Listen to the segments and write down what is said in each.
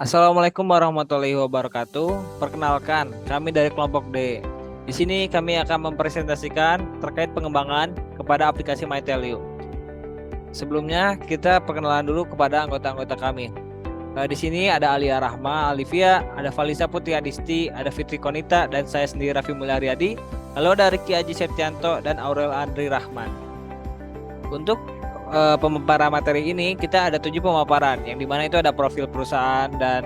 Assalamualaikum warahmatullahi wabarakatuh. Perkenalkan, kami dari kelompok D. Di sini kami akan mempresentasikan terkait pengembangan kepada aplikasi MyTellU. Sebelumnya kita perkenalan dulu kepada anggota-anggota kami. Di sini ada Alia Rahma, Alivia, ada Valisa Putri Adisti, ada Fitri Konita, dan saya sendiri Raffi Mulyariadi. Lalu ada Riki Aji Septianto dan Aurel Andri Rahman. Untuk pemaparan materi ini kita ada 7 pemaparan, yang dimana itu ada profil perusahaan dan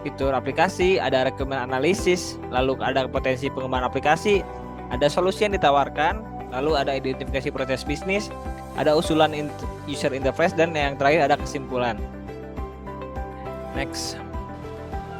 fitur aplikasi, ada requirement analisis, lalu ada potensi pengembangan aplikasi, ada solusi yang ditawarkan, lalu ada identifikasi proses bisnis, ada usulan user interface, dan yang terakhir ada kesimpulan. Next.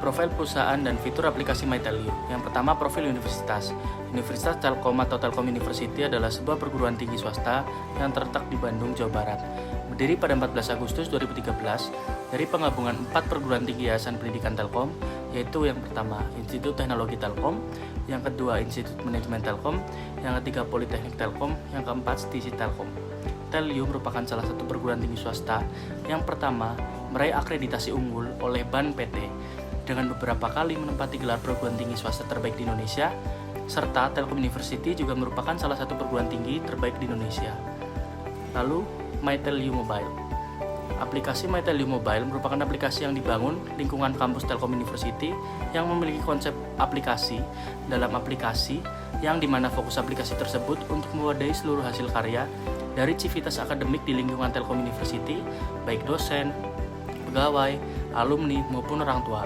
Profil perusahaan dan fitur aplikasi MyTellU. Yang pertama, profil universitas. Universitas Telkom atau Telkom University adalah sebuah perguruan tinggi swasta yang terletak di Bandung, Jawa Barat. Berdiri pada 14 Agustus 2013 dari penggabungan 4 perguruan tinggi yayasan pendidikan Telkom, yaitu yang pertama Institut Teknologi Telkom, yang kedua Institut Manajemen Telkom, yang ketiga Politeknik Telkom, yang keempat Stisi Telkom. TELU merupakan salah satu perguruan tinggi swasta yang pertama meraih akreditasi unggul oleh BAN PT dengan beberapa kali menempati gelar perguruan tinggi swasta terbaik di Indonesia, serta Telkom University juga merupakan salah satu perguruan tinggi terbaik di Indonesia. Lalu, MyTellU Mobile. Aplikasi MyTellU Mobile merupakan aplikasi yang dibangun lingkungan kampus Telkom University yang memiliki konsep aplikasi dalam aplikasi yang dimana fokus aplikasi tersebut untuk mewadahi seluruh hasil karya dari civitas akademik di lingkungan Telkom University, baik dosen, pegawai, alumni, maupun orang tua.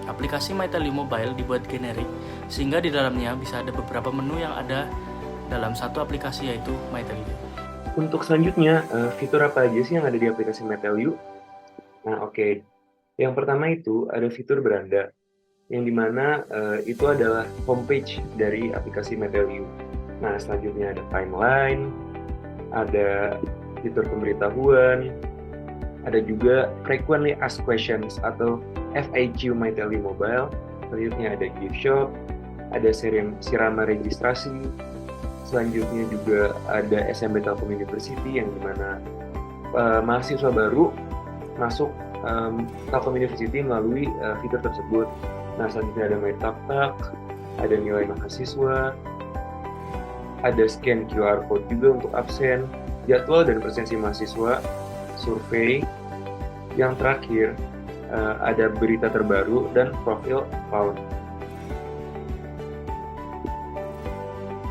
Aplikasi MyTellU Mobile dibuat generik sehingga di dalamnya bisa ada beberapa menu yang ada dalam satu aplikasi, yaitu MyTellU. Untuk selanjutnya, fitur apa aja sih yang ada di aplikasi MyTellU? Nah, oke. Yang pertama itu ada fitur beranda, yang dimana itu adalah homepage dari aplikasi MyTellU. Nah, selanjutnya ada timeline, ada fitur pemberitahuan, ada juga frequently asked questions atau FAQ MyTellU Mobile. Selanjutnya ada gift shop, ada siraman registrasi. Selanjutnya juga ada SMB Telkom University, yang dimana mahasiswa baru masuk Telkom University melalui fitur tersebut. Nah, selanjutnya ada My Tak, ada nilai mahasiswa, ada scan QR code juga untuk absen, jadwal dan presensi mahasiswa, survei. Yang terakhir ada berita terbaru dan profil account.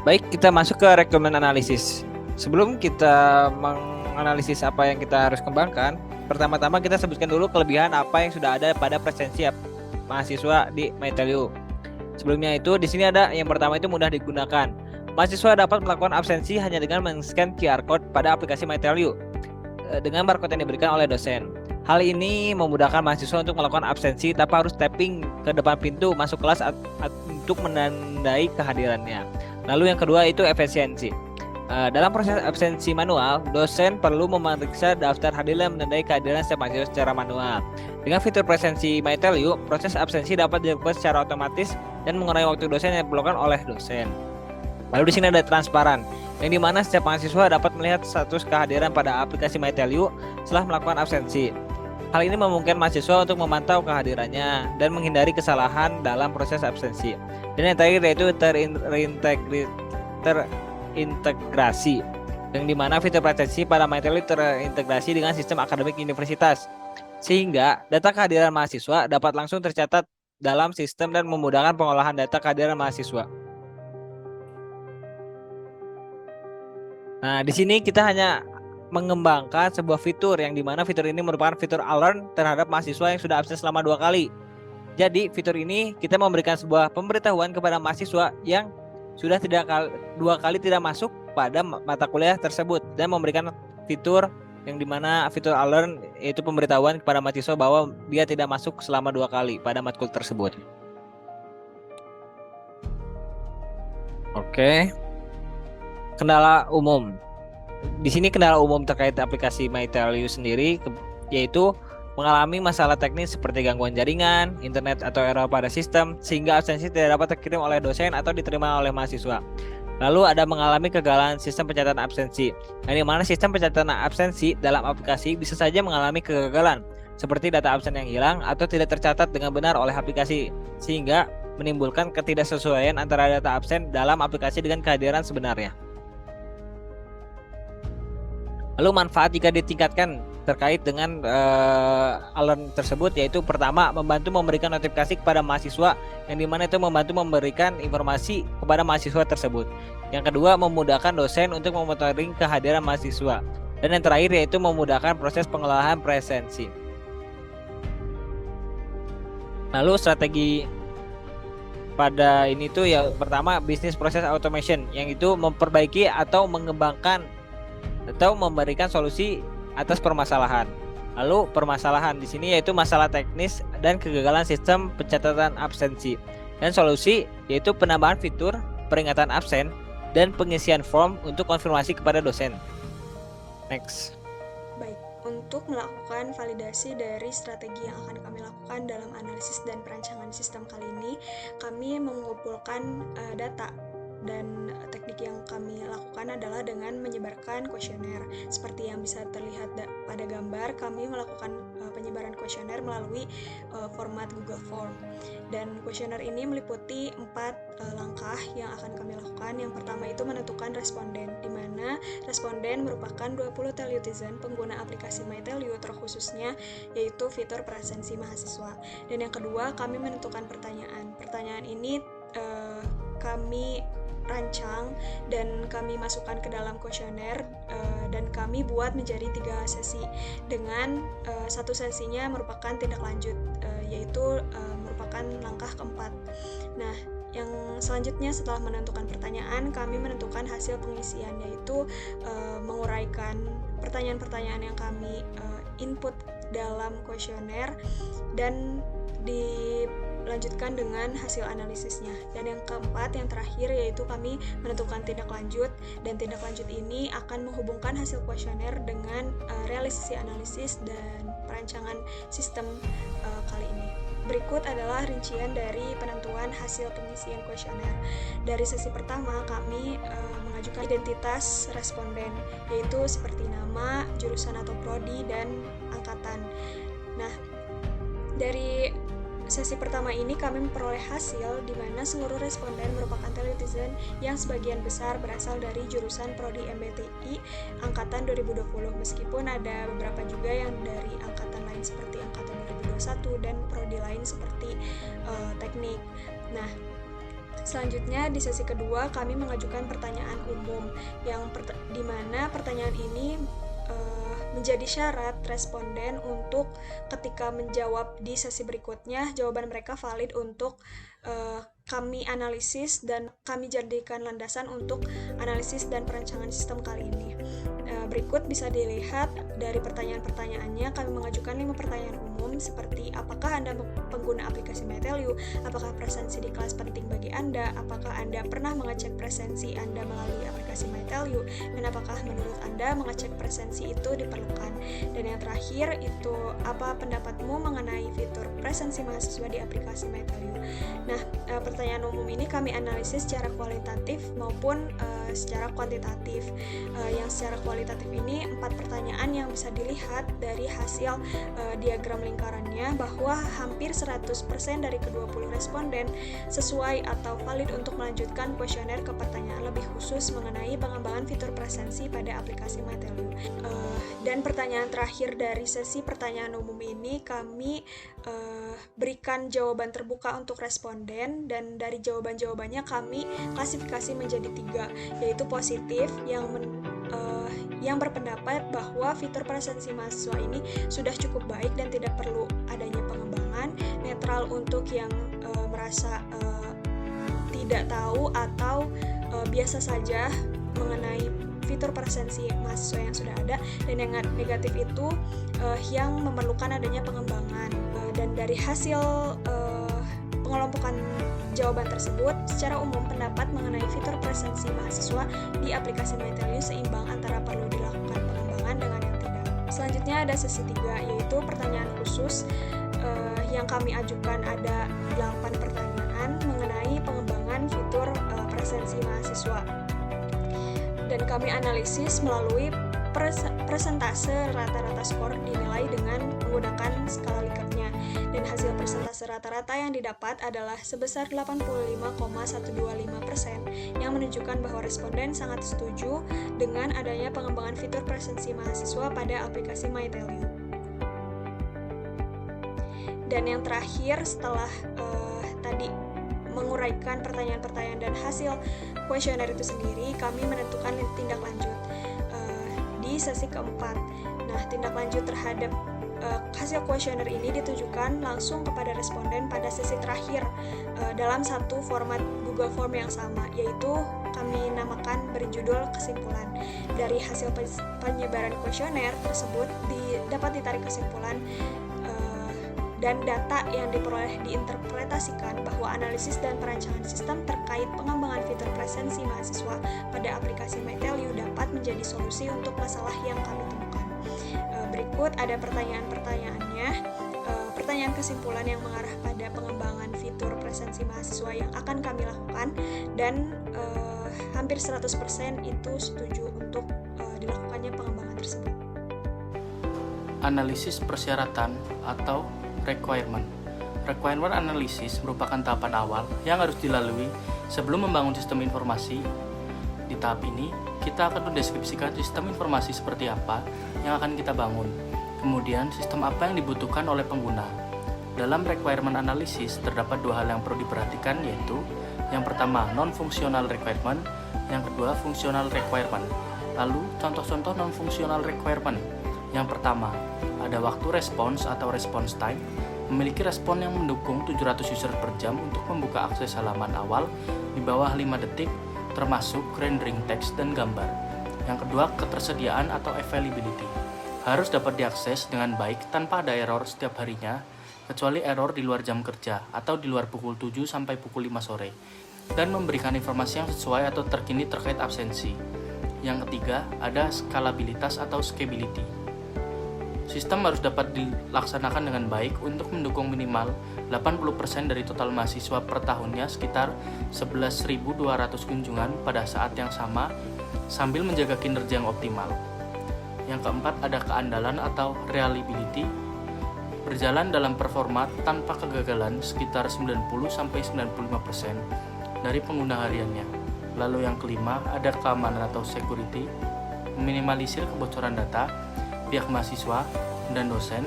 Baik, kita masuk ke requirement analysis. Sebelum kita menganalisis apa yang kita harus kembangkan, pertama-tama kita sebutkan dulu kelebihan apa yang sudah ada pada presensi mahasiswa di MyTellU. Sebelumnya itu di sini ada yang pertama itu mudah digunakan. Mahasiswa dapat melakukan absensi hanya dengan men-scan QR code pada aplikasi MyTellU dengan barcode yang diberikan oleh dosen. Hal ini memudahkan mahasiswa untuk melakukan absensi tanpa harus tapping ke depan pintu masuk kelas untuk menandai kehadirannya. Lalu yang kedua itu efisiensi. Dalam proses absensi manual, dosen perlu memeriksa daftar hadir dan menandai kehadiran setiap mahasiswa secara manual. Dengan fitur presensi MyTellU, proses absensi dapat dilakukan secara otomatis dan mengurangi waktu dosen yang diperlukan oleh dosen. Lalu di sini ada transparan, yang dimana setiap mahasiswa dapat melihat status kehadiran pada aplikasi MyTellU setelah melakukan absensi. Hal ini memungkinkan mahasiswa untuk memantau kehadirannya dan menghindari kesalahan dalam proses absensi. Dan yang terakhir yaitu terintegrasi, yang dimana fitur presensi pada MyTellU terintegrasi dengan sistem akademik universitas, sehingga data kehadiran mahasiswa dapat langsung tercatat dalam sistem dan memudahkan pengolahan data kehadiran mahasiswa. Nah, di sini kita hanya mengembangkan sebuah fitur, yang dimana fitur ini merupakan fitur alert terhadap mahasiswa yang sudah absen selama 2 kali. Jadi fitur ini kita memberikan sebuah pemberitahuan kepada mahasiswa yang sudah 2 kali tidak masuk pada mata kuliah tersebut, dan memberikan fitur yang dimana fitur alert yaitu pemberitahuan kepada mahasiswa bahwa dia tidak masuk selama 2 kali pada matkul tersebut. Oke. Kendala umum. Di sini kendala umum terkait aplikasi MyTellU sendiri yaitu mengalami masalah teknis seperti gangguan jaringan, internet atau error pada sistem, sehingga absensi tidak dapat terkirim oleh dosen atau diterima oleh mahasiswa. Lalu ada mengalami kegagalan sistem pencatatan absensi, yang dimana sistem pencatatan absensi dalam aplikasi bisa saja mengalami kegagalan seperti data absen yang hilang atau tidak tercatat dengan benar oleh aplikasi, sehingga menimbulkan ketidaksesuaian antara data absen dalam aplikasi dengan kehadiran sebenarnya. Lalu manfaat jika ditingkatkan terkait dengan alert tersebut, yaitu pertama, membantu memberikan notifikasi kepada mahasiswa, yang dimana itu membantu memberikan informasi kepada mahasiswa tersebut. Yang kedua, memudahkan dosen untuk memonitoring kehadiran mahasiswa. Dan yang terakhir yaitu memudahkan proses pengolahan presensi. Lalu strategi pada ini tuh ya, pertama, business process automation, yang itu memperbaiki atau mengembangkan atau memberikan solusi atas permasalahan. Lalu permasalahan di sini yaitu masalah teknis dan kegagalan sistem pencatatan absensi. Dan solusi yaitu penambahan fitur peringatan absen dan pengisian form untuk konfirmasi kepada dosen. Next. Baik, untuk melakukan validasi dari strategi yang akan kami lakukan dalam analisis dan perancangan sistem kali ini, kami mengumpulkan data. Dan teknik yang kami lakukan adalah dengan menyebarkan kuesioner. Seperti yang bisa terlihat pada gambar, kami melakukan penyebaran kuesioner melalui format Google Form. Dan kuesioner ini meliputi 4 langkah yang akan kami lakukan. Yang pertama itu menentukan responden, di mana responden merupakan 20 telutizen pengguna aplikasi MyTelU terkhususnya, yaitu fitur presensi mahasiswa. Dan yang kedua, kami menentukan pertanyaan. Pertanyaan ini kami rancang dan kami masukkan ke dalam kuesioner dan kami buat menjadi 3 sesi dengan satu sesinya merupakan tindak lanjut, yaitu merupakan langkah keempat. Nah, yang selanjutnya setelah menentukan pertanyaan, kami menentukan hasil pengisian, yaitu menguraikan pertanyaan-pertanyaan yang kami input dalam kuesioner dan dilanjutkan dengan hasil analisisnya. Dan yang keempat, yang terakhir, yaitu kami menentukan tindak lanjut, dan tindak lanjut ini akan menghubungkan hasil kuesioner dengan realisasi analisis dan perancangan sistem kali ini. Berikut adalah rincian dari penentuan hasil pengisian kuesioner. Dari sesi pertama, kami mengajukan identitas responden, yaitu seperti nama, jurusan atau prodi, dan angkatan. Nah, dari sesi pertama ini kami memperoleh hasil di mana seluruh responden merupakan telutizen yang sebagian besar berasal dari jurusan Prodi MBTI angkatan 2020, meskipun ada beberapa juga yang dari angkatan lain seperti angkatan 2021 dan prodi lain seperti teknik. Nah, selanjutnya di sesi kedua kami mengajukan pertanyaan umum yang di mana pertanyaan ini menjadi syarat responden untuk ketika menjawab di sesi berikutnya, jawaban mereka valid untuk kami analisis dan kami jadikan landasan untuk analisis dan perancangan sistem kali ini. Berikut bisa dilihat dari pertanyaan-pertanyaannya, kami mengajukan 5 pertanyaan umum seperti apakah Anda pengguna aplikasi MyTelU, apakah presensi di kelas penting bagi Anda, apakah Anda pernah mengecek presensi Anda melalui aplikasi MyTelU, dan apakah menurut Anda mengecek presensi itu diperlukan. Dan yang terakhir itu apa pendapatmu mengenai fitur presensi mahasiswa di aplikasi MyTelU. Nah, pertanyaan umum ini kami analisis secara kualitatif maupun secara kuantitatif. Yang secara kualitatif ini 4 pertanyaan yang bisa dilihat dari hasil diagram lingkarannya bahwa hampir 100% dari ke-20 responden sesuai atau valid untuk melanjutkan kuesioner ke pertanyaan lebih khusus mengenai pengembangan fitur presensi pada aplikasi MyTelU. Dan pertanyaan terakhir dari sesi pertanyaan umum ini kami berikan jawaban terbuka untuk responden, dan dari jawaban-jawabannya kami klasifikasi menjadi 3, yaitu positif yang berpendapat bahwa fitur presensi mahasiswa ini sudah cukup baik dan tidak perlu adanya pengembangan, netral untuk yang merasa tidak tahu atau biasa saja mengenai fitur presensi mahasiswa yang sudah ada, dan yang negatif itu yang memerlukan adanya pengembangan. Dan dari hasil pengelompokan jawaban tersebut, secara umum pendapat mengenai fitur presensi mahasiswa di aplikasi MyTelU seimbang antara perlu dilakukan pengembangan dengan yang tidak. Selanjutnya ada sesi 3, yaitu pertanyaan khusus yang kami ajukan ada 8 pertanyaan mengenai pengembangan fitur presensi mahasiswa. Dan kami analisis melalui persentase rata-rata skor dinilai dengan menggunakan skala Likert-nya. Dan hasil persentase rata-rata yang didapat adalah sebesar 85,125% yang menunjukkan bahwa responden sangat setuju dengan adanya pengembangan fitur presensi mahasiswa pada aplikasi MyTelU. Dan yang terakhir, setelah tadi menguraikan pertanyaan-pertanyaan dan hasil kuesioner itu sendiri, kami menentukan tindak lanjut di sesi keempat. Nah, tindak lanjut terhadap hasil kuesioner ini ditujukan langsung kepada responden pada sesi terakhir dalam satu format Google Form yang sama, yaitu kami namakan berjudul kesimpulan. Dari hasil penyebaran kuesioner tersebut dapat ditarik kesimpulan dan data yang diperoleh diinterpretasikan bahwa analisis dan perancangan sistem terkait pengembangan fitur presensi mahasiswa pada aplikasi MyTelU dapat menjadi solusi untuk masalah yang kami temukan. Berikut ada pertanyaan-pertanyaannya. Pertanyaan kesimpulan yang mengarah pada pengembangan fitur presensi mahasiswa yang akan kami lakukan, dan hampir 100% itu setuju untuk dilakukannya pengembangan tersebut. Analisis persyaratan atau requirement. Requirement analysis merupakan tahapan awal yang harus dilalui sebelum membangun sistem informasi. Di tahap ini, kita akan mendeskripsikan sistem informasi seperti apa yang akan kita bangun. Kemudian, sistem apa yang dibutuhkan oleh pengguna. Dalam requirement analysis, terdapat dua hal yang perlu diperhatikan, yaitu yang pertama, non-functional requirement, yang kedua, functional requirement. Lalu, contoh-contoh non-functional requirement. Yang pertama, ada waktu response atau response time, memiliki respon yang mendukung 700 user per jam untuk membuka akses halaman awal di bawah 5 detik, termasuk rendering teks dan gambar. Yang kedua, ketersediaan atau availability. Harus dapat diakses dengan baik tanpa ada error setiap harinya, kecuali error di luar jam kerja atau di luar pukul 7 sampai pukul 5 sore, dan memberikan informasi yang sesuai atau terkini terkait absensi. Yang ketiga, ada skalabilitas atau scalability. Sistem harus dapat dilaksanakan dengan baik untuk mendukung minimal 80% dari total mahasiswa per tahunnya, sekitar 11.200 kunjungan pada saat yang sama, sambil menjaga kinerja yang optimal. Yang keempat, ada keandalan atau reliability, berjalan dalam performa tanpa kegagalan sekitar 90-95% dari pengguna hariannya. Lalu yang kelima, ada keamanan atau security, meminimalisir kebocoran data pihak mahasiswa dan dosen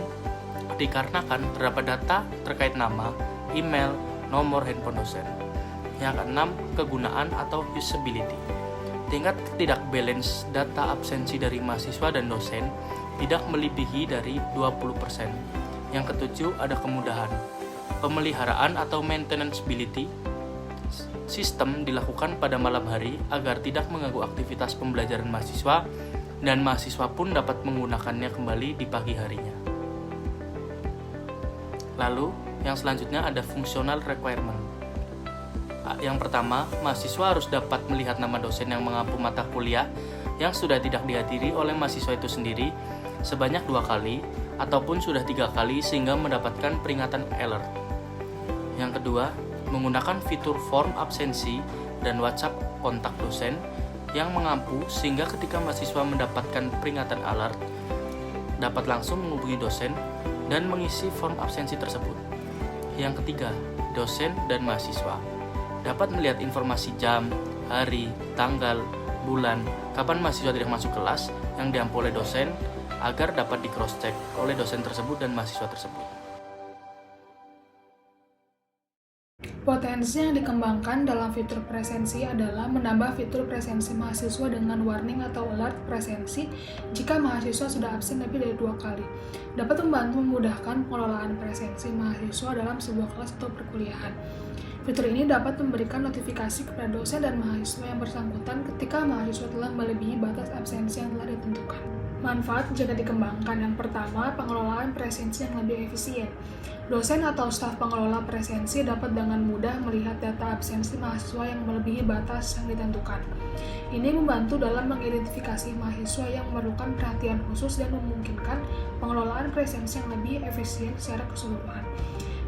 dikarenakan terdapat data terkait nama, email, nomor handphone dosen. Yang keenam, kegunaan atau usability. Tingkat tidak balance data absensi dari mahasiswa dan dosen tidak melebihi dari 20%. Yang ketujuh, ada kemudahan. Pemeliharaan atau maintenance-ability. Sistem dilakukan pada malam hari agar tidak mengganggu aktivitas pembelajaran mahasiswa, dan mahasiswa pun dapat menggunakannya kembali di pagi harinya. Lalu, yang selanjutnya ada functional requirement. Yang pertama, mahasiswa harus dapat melihat nama dosen yang mengampu mata kuliah yang sudah tidak dihadiri oleh mahasiswa itu sendiri sebanyak 2 kali ataupun sudah 3 kali sehingga mendapatkan peringatan alert. Yang kedua, menggunakan fitur form absensi dan WhatsApp kontak dosen yang mengampu sehingga ketika mahasiswa mendapatkan peringatan alert dapat langsung menghubungi dosen dan mengisi form absensi tersebut. Yang ketiga, dosen dan mahasiswa dapat melihat informasi jam, hari, tanggal, bulan, kapan mahasiswa tidak masuk kelas yang diampu oleh dosen agar dapat di cross check oleh dosen tersebut dan mahasiswa tersebut. Potensi yang dikembangkan dalam fitur presensi adalah menambah fitur presensi mahasiswa dengan warning atau alert presensi jika mahasiswa sudah absen lebih dari 2 kali. Dapat membantu memudahkan pengelolaan presensi mahasiswa dalam sebuah kelas atau perkuliahan. Fitur ini dapat memberikan notifikasi kepada dosen dan mahasiswa yang bersangkutan ketika mahasiswa telah melebihi batas absensi yang telah ditentukan. Manfaat jika dikembangkan. Yang pertama, pengelolaan presensi yang lebih efisien. Dosen atau staf pengelola presensi dapat dengan mudah melihat data absensi mahasiswa yang melebihi batas yang ditentukan. Ini membantu dalam mengidentifikasi mahasiswa yang memerlukan perhatian khusus dan memungkinkan pengelolaan presensi yang lebih efisien secara keseluruhan.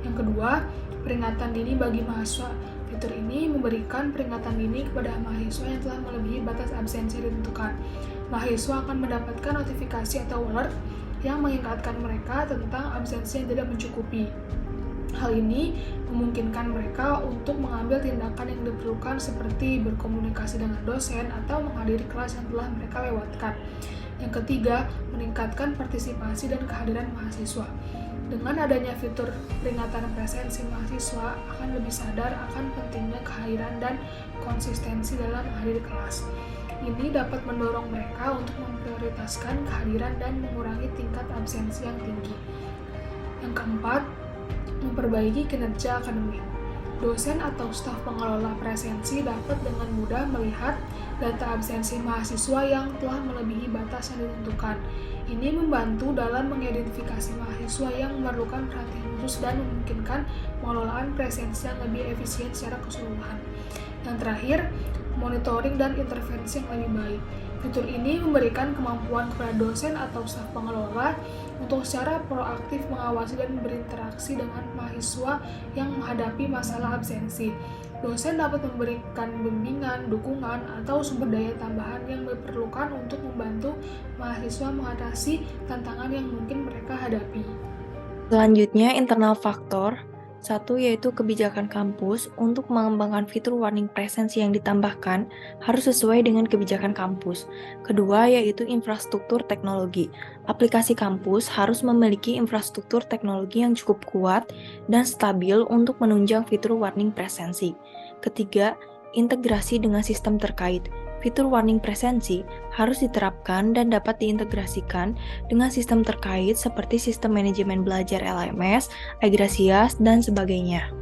Yang kedua, peringatan dini bagi mahasiswa. Fitur ini memberikan peringatan dini kepada mahasiswa yang telah melebihi batas absensi yang ditentukan. Mahasiswa akan mendapatkan notifikasi atau alert yang mengingatkan mereka tentang absensi yang tidak mencukupi. Hal ini memungkinkan mereka untuk mengambil tindakan yang diperlukan seperti berkomunikasi dengan dosen atau menghadiri kelas yang telah mereka lewatkan. Yang ketiga, meningkatkan partisipasi dan kehadiran mahasiswa. Dengan adanya fitur peringatan presensi, mahasiswa akan lebih sadar akan pentingnya kehadiran dan konsistensi dalam menghadiri kelas. Ini dapat mendorong mereka untuk memprioritaskan kehadiran dan mengurangi tingkat absensi yang tinggi. Yang keempat, memperbaiki kinerja akademik. Dosen atau staf pengelola presensi dapat dengan mudah melihat data absensi mahasiswa yang telah melebihi batas yang ditentukan. Ini membantu dalam mengidentifikasi mahasiswa yang memerlukan perhatian khusus dan memungkinkan pengelolaan presensi yang lebih efisien secara keseluruhan. Yang terakhir, monitoring dan intervensi yang lebih baik. Fitur ini memberikan kemampuan kepada dosen atau staf pengelola untuk secara proaktif mengawasi dan berinteraksi dengan mahasiswa yang menghadapi masalah absensi. Dosen dapat memberikan bimbingan, dukungan, atau sumber daya tambahan yang diperlukan untuk membantu mahasiswa mengatasi tantangan yang mungkin mereka hadapi. Selanjutnya, internal faktor. Satu, yaitu kebijakan kampus untuk mengembangkan fitur warning presensi yang ditambahkan harus sesuai dengan kebijakan kampus. Kedua, yaitu infrastruktur teknologi. Aplikasi kampus harus memiliki infrastruktur teknologi yang cukup kuat dan stabil untuk menunjang fitur warning presensi. Ketiga, integrasi dengan sistem terkait. Fitur warning presensi harus diterapkan dan dapat diintegrasikan dengan sistem terkait seperti sistem manajemen belajar LMS, Agrasias, dan sebagainya.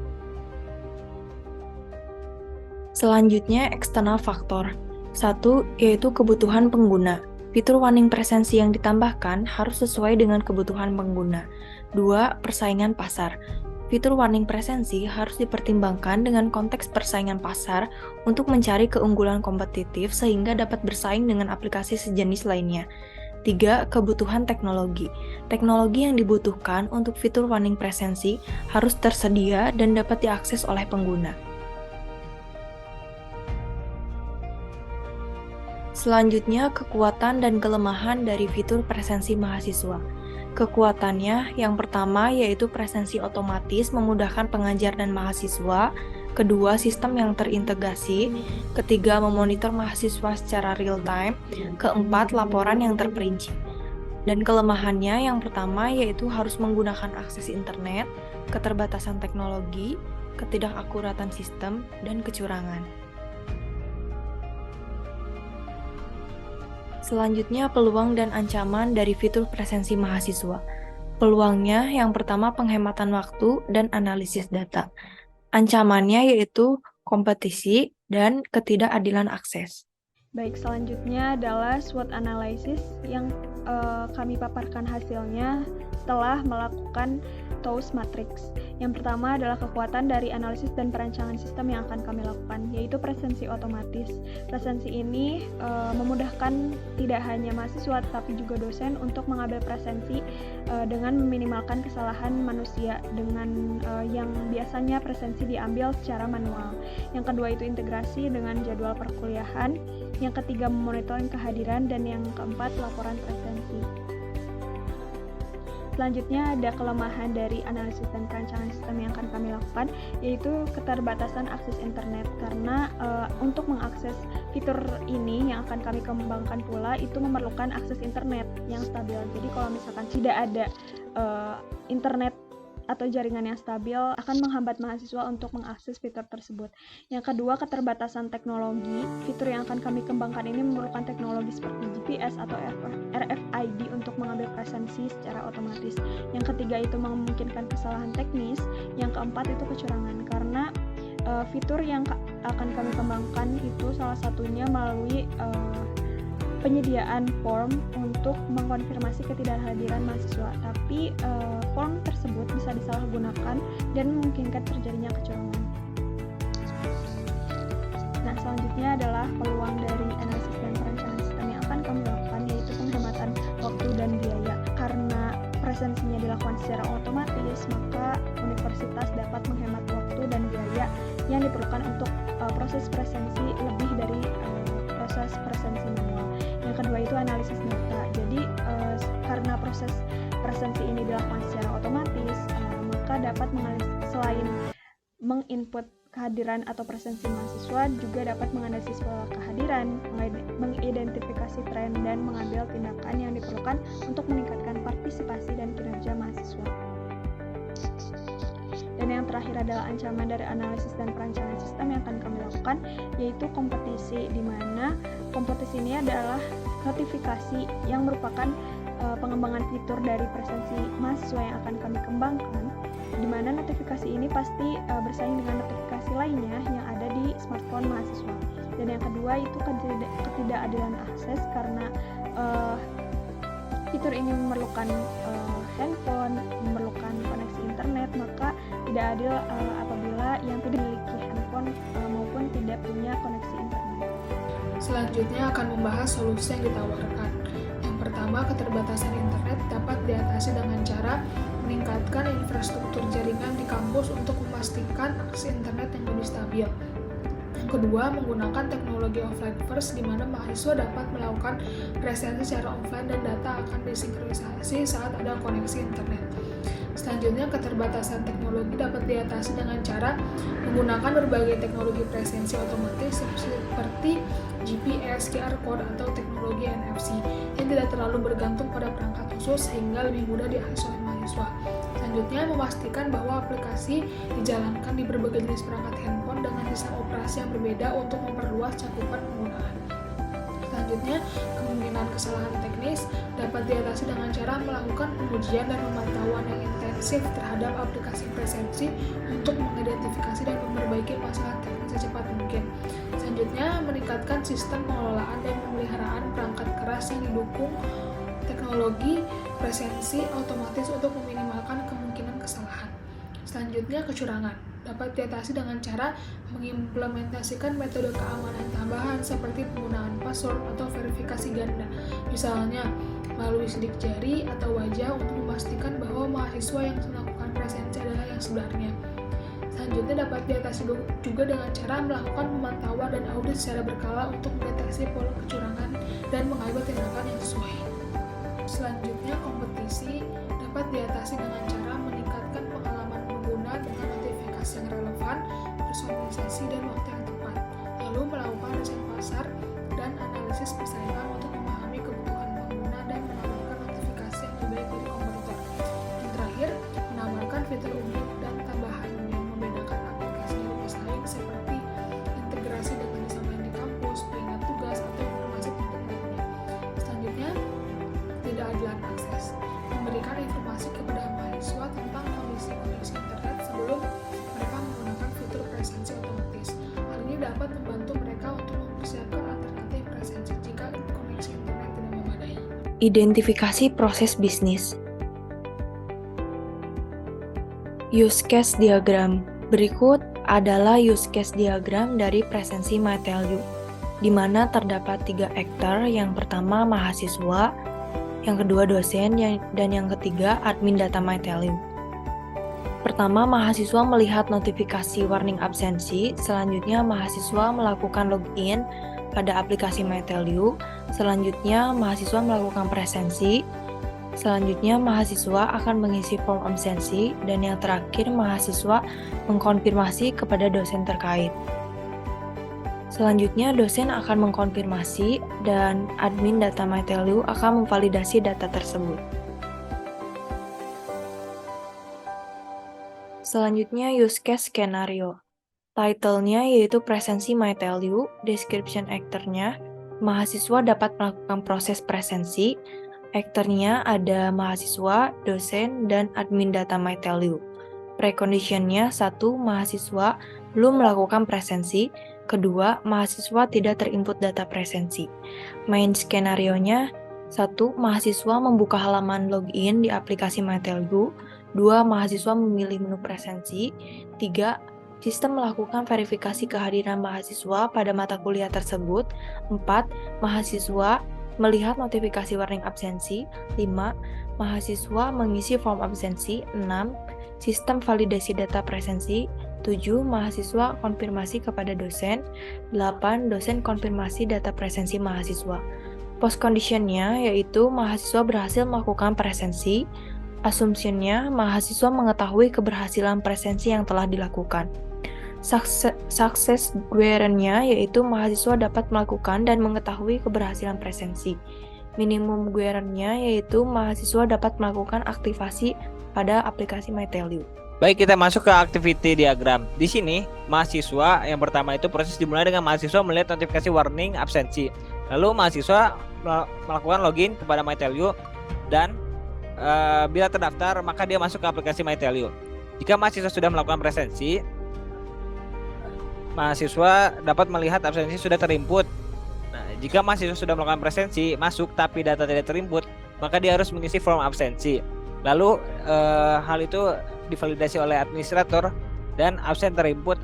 Selanjutnya, eksternal faktor. Satu, yaitu kebutuhan pengguna. Fitur warning presensi yang ditambahkan harus sesuai dengan kebutuhan pengguna. Dua, persaingan pasar. Fitur warning presensi harus dipertimbangkan dengan konteks persaingan pasar untuk mencari keunggulan kompetitif sehingga dapat bersaing dengan aplikasi sejenis lainnya. 3. Kebutuhan teknologi. Teknologi yang dibutuhkan untuk fitur warning presensi harus tersedia dan dapat diakses oleh pengguna. Selanjutnya, kekuatan dan kelemahan dari fitur presensi mahasiswa. Kekuatannya, yang pertama yaitu presensi otomatis memudahkan pengajar dan mahasiswa. Kedua, sistem yang terintegrasi. Ketiga, memonitor mahasiswa secara real time. Keempat, laporan yang terperinci. Dan kelemahannya yang pertama yaitu harus menggunakan akses internet, keterbatasan teknologi, ketidakakuratan sistem, dan kecurangan. Selanjutnya, peluang dan ancaman dari fitur presensi mahasiswa. Peluangnya yang pertama penghematan waktu dan analisis data. Ancamannya yaitu kompetisi dan ketidakadilan akses. Baik, selanjutnya adalah SWOT analysis yang kami paparkan hasilnya setelah melakukan TOWS matrix. Yang pertama adalah kekuatan dari analisis dan perancangan sistem yang akan kami lakukan, yaitu presensi otomatis. Presensi ini memudahkan tidak hanya mahasiswa tapi juga dosen untuk mengambil presensi dengan meminimalkan kesalahan manusia dengan yang biasanya presensi diambil secara manual. Yang kedua itu integrasi dengan jadwal perkuliahan. Yang ketiga memonitoring kehadiran, dan yang keempat laporan presensi. Selanjutnya ada kelemahan dari analisis dan perancangan sistem yang akan kami lakukan, yaitu keterbatasan akses internet, karena untuk mengakses fitur ini yang akan kami kembangkan pula itu memerlukan akses internet yang stabil. Jadi kalau misalkan tidak ada internet atau jaringan yang stabil akan menghambat mahasiswa untuk mengakses fitur tersebut. Yang kedua, keterbatasan teknologi. Fitur yang akan kami kembangkan ini memerlukan teknologi seperti GPS atau RFID untuk mengambil presensi secara otomatis. Yang ketiga itu memungkinkan kesalahan teknis. Yang keempat itu kecurangan, karena fitur yang akan kami kembangkan itu salah satunya melalui penyediaan form untuk mengkonfirmasi ketidakhadiran mahasiswa, tapi form tersebut bisa disalahgunakan dan memungkinkan terjadinya kecurangan. Nah, selanjutnya adalah peluang dari analisis dan perancangan sistem yang akan kami lakukan, yaitu penghematan waktu dan biaya. Karena presensinya dilakukan secara otomatis, maka universitas dapat menghemat waktu dan biaya yang diperlukan untuk proses presensi lebih dari proses presensi manual. Yang kedua itu analisis data. Jadi karena proses presensi ini dilakukan secara otomatis, maka dapat selain menginput kehadiran atau presensi mahasiswa, juga dapat menganalisis pola kehadiran, mengidentifikasi tren, dan mengambil tindakan yang diperlukan untuk meningkatkan partisipasi dan kinerja mahasiswa. Dan yang terakhir adalah ancaman dari analisis dan perancangan sistem yang akan kami lakukan, yaitu kompetisi, di mana kompetisi ini adalah notifikasi yang merupakan pengembangan fitur dari presensi mahasiswa yang akan kami kembangkan, di mana notifikasi ini pasti bersaing dengan notifikasi lainnya yang ada di smartphone mahasiswa. Dan yang kedua itu ketidakadilan akses, karena fitur ini memerlukan handphone, memerlukan koneksi internet, maka tidak adil apabila yang tidak memiliki handphone maupun tidak punya koneksi internet. Selanjutnya akan membahas solusi yang ditawarkan. Yang pertama, keterbatasan internet dapat diatasi dengan cara meningkatkan infrastruktur jaringan di kampus untuk memastikan akses internet yang lebih stabil. Yang kedua, menggunakan teknologi offline first, di mana mahasiswa dapat melakukan presensi secara offline dan data akan disinkronisasi saat ada koneksi internet. Selanjutnya, keterbatasan teknologi dapat diatasi dengan cara menggunakan berbagai teknologi presensi otomatis seperti GPS, QR code, atau teknologi NFC yang tidak terlalu bergantung pada perangkat khusus sehingga lebih mudah diakses oleh mahasiswa. Selanjutnya, memastikan bahwa aplikasi dijalankan di berbagai jenis perangkat handphone dengan desain operasi yang berbeda untuk memperluas cakupan penggunaan. Selanjutnya, kemungkinan kesalahan teknis dapat diatasi dengan cara melakukan pengujian dan pemantauan yang intensif terhadap aplikasi presensi untuk mengidentifikasi dan memperbaiki masalah teknis secepat mungkin. Selanjutnya, meningkatkan sistem pengelolaan dan pemeliharaan perangkat keras yang didukung teknologi presensi otomatis untuk meminimalkan kemungkinan kesalahan. Selanjutnya, kecurangan dapat diatasi dengan cara mengimplementasikan metode keamanan tambahan seperti penggunaan password atau verifikasi ganda, misalnya melalui sidik jari atau wajah untuk memastikan bahwa mahasiswa yang melakukan presensi adalah yang sebenarnya. Selanjutnya, dapat diatasi juga dengan cara melakukan pemantauan dan audit secara berkala untuk mendeteksi pola kecurangan dan mengambil tindakan yang sesuai. Selanjutnya, kompetisi dapat diatasi dengan cara meningkatkan pengalaman pengguna dengan notifikasi yang relevan, personalisasi, dan waktu yang tepat, lalu melakukan riset pasar dan analisis persaingan untuk memahami kebutuhan pengguna dan menawarkan notifikasi yang lebih baik dari kompetitor. Yang terakhir, menawarkan fitur unik dan tambahan yang membedakan aplikasi dari pesaing seperti integrasi dengan desain di kampus, pengingat tugas, atau informasi penting lainnya. Selanjutnya, ketidakadilan akses, memberikan informasi kepada mahasiswa tentang kondisi koneksi internet sebelum mereka menggunakan fitur presensi otomatis. Hal ini dapat membantu mereka untuk mempersiapkan alternatif presensi jika koneksi internet tidak memadai. Identifikasi proses bisnis. Use case diagram. Berikut adalah use case diagram dari presensi MyTelU, di mana terdapat 3 aktor. Yang pertama mahasiswa, yang kedua dosen, dan yang ketiga admin data MyTelU. Pertama, mahasiswa melihat notifikasi warning absensi. Selanjutnya, mahasiswa melakukan login pada aplikasi MyTelU. Selanjutnya, mahasiswa melakukan presensi. Selanjutnya, mahasiswa akan mengisi form absensi. Dan yang terakhir, mahasiswa mengkonfirmasi kepada dosen terkait. Selanjutnya, dosen akan mengkonfirmasi dan admin data MyTelU akan memvalidasi data tersebut. Selanjutnya, use case skenario. Title-nya yaitu presensi MyTelU, description aktornya, mahasiswa dapat melakukan proses presensi, aktornya ada mahasiswa, dosen, dan admin data MyTelU. Preconditionnya, 1. Mahasiswa belum melakukan presensi. Kedua, mahasiswa tidak terinput data presensi. Main skenario-nya, 1. Mahasiswa membuka halaman login di aplikasi MyTelU. 2. Mahasiswa memilih menu presensi. 3. Sistem melakukan verifikasi kehadiran mahasiswa pada mata kuliah tersebut. 4. Mahasiswa melihat notifikasi warning absensi. 5. Mahasiswa mengisi form absensi. 6. Sistem validasi data presensi. 7. Mahasiswa konfirmasi kepada dosen. 8. Dosen konfirmasi data presensi mahasiswa. Post conditionnya yaitu mahasiswa berhasil melakukan presensi. Assumptionnya mahasiswa mengetahui keberhasilan presensi yang telah dilakukan. Success guarantee-nya yaitu mahasiswa dapat melakukan dan mengetahui keberhasilan presensi. Minimum guarantee-nya yaitu mahasiswa dapat melakukan aktivasi pada aplikasi MyTelU. Baik, kita masuk ke activity diagram. Di sini, mahasiswa yang pertama itu proses dimulai dengan mahasiswa melihat notifikasi warning absensi. Lalu mahasiswa melakukan login kepada MyTelU dan bila terdaftar maka dia masuk ke aplikasi MyTelU. Jika mahasiswa sudah melakukan presensi, mahasiswa dapat melihat absensi sudah terinput. Nah, jika mahasiswa sudah melakukan presensi masuk tapi data tidak terinput, maka dia harus mengisi form absensi. Lalu hal itu divalidasi oleh administrator dan absen terinput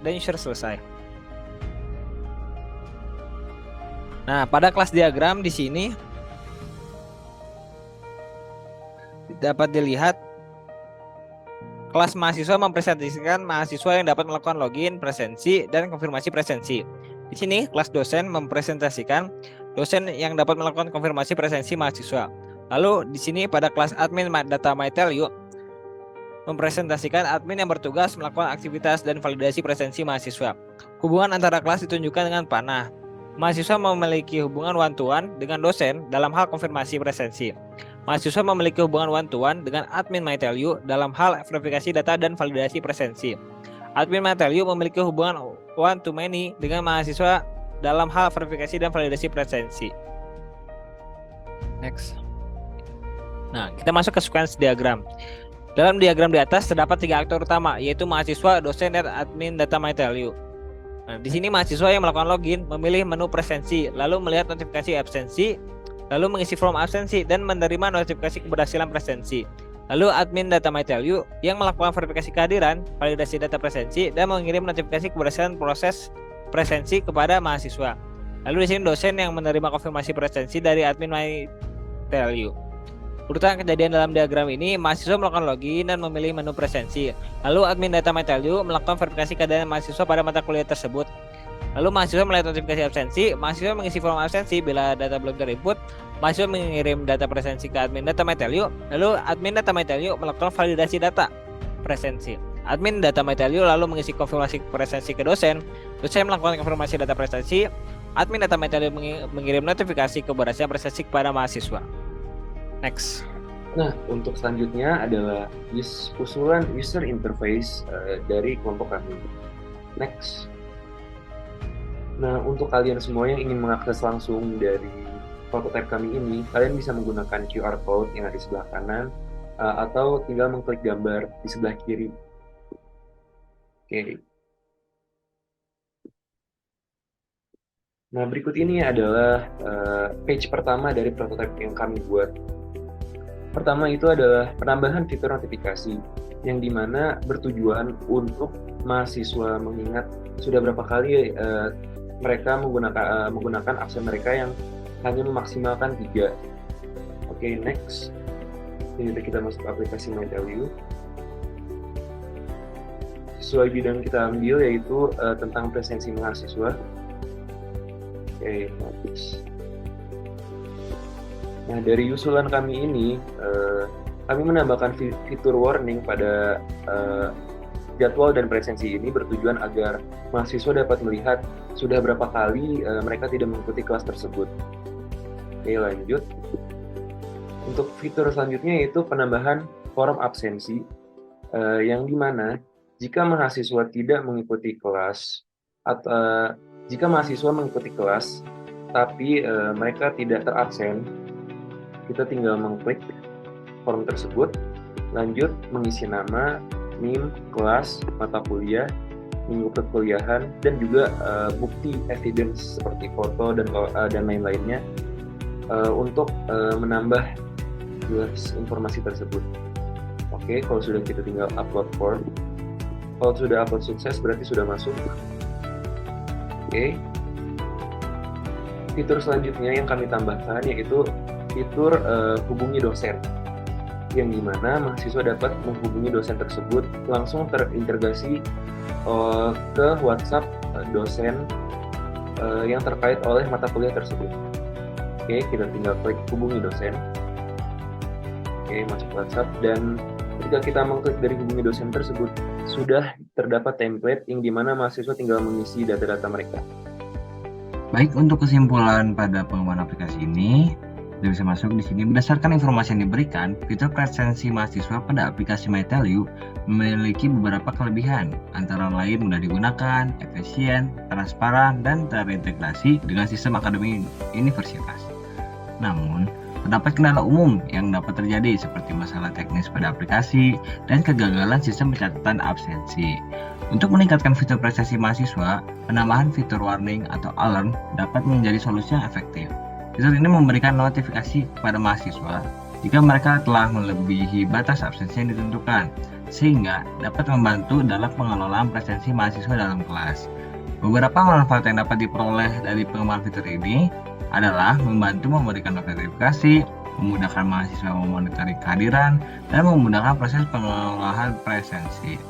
dan user selesai. Nah, pada kelas diagram di sini dapat dilihat kelas mahasiswa mempresentasikan mahasiswa yang dapat melakukan login, presensi, dan konfirmasi presensi. Di sini kelas dosen mempresentasikan dosen yang dapat melakukan konfirmasi presensi mahasiswa. Lalu di sini pada kelas admin data MyTelU mempresentasikan admin yang bertugas melakukan aktivitas dan validasi presensi mahasiswa. Hubungan antara kelas ditunjukkan dengan panah. Mahasiswa memiliki hubungan one-to-one dengan dosen dalam hal konfirmasi presensi. Mahasiswa memiliki hubungan one-to-one dengan admin MyTelU dalam hal verifikasi data dan validasi presensi. Admin MyTelU memiliki hubungan one-to-many dengan mahasiswa dalam hal verifikasi dan validasi presensi. Next. Nah, kita masuk ke sequence diagram. Dalam diagram di atas terdapat 3 aktor utama, yaitu mahasiswa, dosen, dan admin data MyTelU. Nah, di sini mahasiswa yang melakukan login memilih menu presensi, lalu melihat notifikasi absensi, lalu mengisi form absensi dan menerima notifikasi keberhasilan presensi. Lalu admin data MyTelU yang melakukan verifikasi kehadiran, validasi data presensi, dan mengirim notifikasi keberhasilan proses presensi kepada mahasiswa. Lalu di sini dosen yang menerima konfirmasi presensi dari admin MyTelU. Urutan kejadian dalam diagram ini, mahasiswa melakukan login dan memilih menu presensi. Lalu admin data MyTelU melakukan verifikasi keadaan mahasiswa pada mata kuliah tersebut. Lalu mahasiswa melihat notifikasi absensi, mahasiswa mengisi form absensi bila data belum terinput, mahasiswa mengirim data presensi ke admin data MyTelU, lalu admin data MyTelU melakukan validasi data presensi. Admin data MyTelU lalu mengisi konfirmasi presensi ke dosen, dosen melakukan konfirmasi data presensi, admin data MyTelU mengirim notifikasi keberhasilan presensi kepada mahasiswa. Next. Nah, untuk selanjutnya adalah usulan user interface dari kelompok kami. Next. Nah, untuk kalian semua yang ingin mengakses langsung dari prototipe kami ini, kalian bisa menggunakan QR code yang ada di sebelah kanan atau tinggal mengklik gambar di sebelah kiri. Oke. Nah, berikut ini adalah page pertama dari prototipe yang kami buat. Pertama itu adalah penambahan fitur notifikasi yang dimana bertujuan untuk mahasiswa mengingat sudah berapa kali mereka menggunakan akses mereka yang hanya memaksimalkan 3. Oke, next. Ini kita masuk ke aplikasi MyTelU. Sesuai bidang kita ambil yaitu tentang presensi mahasiswa. Oke, next. Nah, dari usulan kami ini, kami menambahkan fitur warning pada jadwal dan presensi ini bertujuan agar mahasiswa dapat melihat sudah berapa kali mereka tidak mengikuti kelas tersebut. Oke, lanjut. Untuk fitur selanjutnya yaitu penambahan form absensi, yang dimana jika mahasiswa tidak mengikuti kelas, atau jika mahasiswa mengikuti kelas tapi mereka tidak terabsen, kita tinggal mengklik form tersebut, lanjut mengisi nama, NIM, kelas, mata kuliah, minggu perkuliahan, dan juga bukti evidence seperti foto dan lain-lainnya untuk menambah jelas informasi tersebut. Oke, kalau sudah kita tinggal upload form. Kalau sudah upload sukses berarti sudah masuk. Oke. Fitur selanjutnya yang kami tambahkan yaitu fitur hubungi dosen, yang dimana mahasiswa dapat menghubungi dosen tersebut langsung terintegrasi ke WhatsApp dosen yang terkait oleh mata kuliah tersebut. Oke, kita tinggal klik hubungi dosen. Oke, masuk WhatsApp, dan ketika kita mengklik dari hubungi dosen tersebut, sudah terdapat template yang dimana mahasiswa tinggal mengisi data-data mereka. Baik, untuk kesimpulan pada pengembangan aplikasi ini, kita bisa masuk di sini. Berdasarkan informasi yang diberikan, fitur presensi mahasiswa pada aplikasi MyTelU memiliki beberapa kelebihan, antara lain mudah digunakan, efisien, transparan, dan terintegrasi dengan sistem akademik universitas. Namun, terdapat kendala umum yang dapat terjadi seperti masalah teknis pada aplikasi dan kegagalan sistem pencatatan absensi. Untuk meningkatkan fitur presensi mahasiswa, penambahan fitur warning atau alarm dapat menjadi solusi yang efektif. Fitur ini memberikan notifikasi kepada mahasiswa jika mereka telah melebihi batas absensi yang ditentukan, sehingga dapat membantu dalam pengelolaan presensi mahasiswa dalam kelas. Beberapa manfaat yang dapat diperoleh dari pengembangan fitur ini adalah membantu memberikan notifikasi, memudahkan mahasiswa memonitor kehadiran, dan memudahkan proses pengolahan presensi.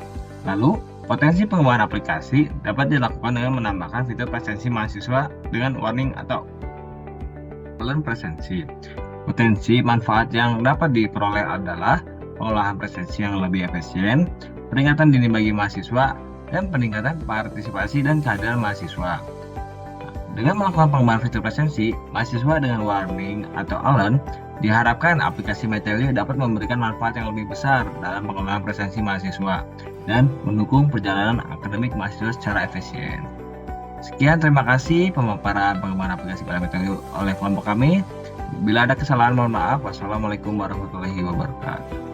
Lalu, potensi pengembangan aplikasi dapat dilakukan dengan menambahkan fitur presensi mahasiswa dengan warning atau alarm presensi. Potensi manfaat yang dapat diperoleh adalah pengolahan presensi yang lebih efisien, peringatan dini bagi mahasiswa, dan peningkatan partisipasi dan kehadiran mahasiswa. Dengan melakukan pengembangan fitur presensi, mahasiswa dengan warning atau alarm, diharapkan aplikasi MyTelU dapat memberikan manfaat yang lebih besar dalam pengembangan presensi mahasiswa dan mendukung perjalanan akademik mahasiswa secara efisien. Sekian, terima kasih pemaparan pengembangan aplikasi pada MyTelU oleh kelompok kami. Bila ada kesalahan, mohon maaf. Wassalamualaikum warahmatullahi wabarakatuh.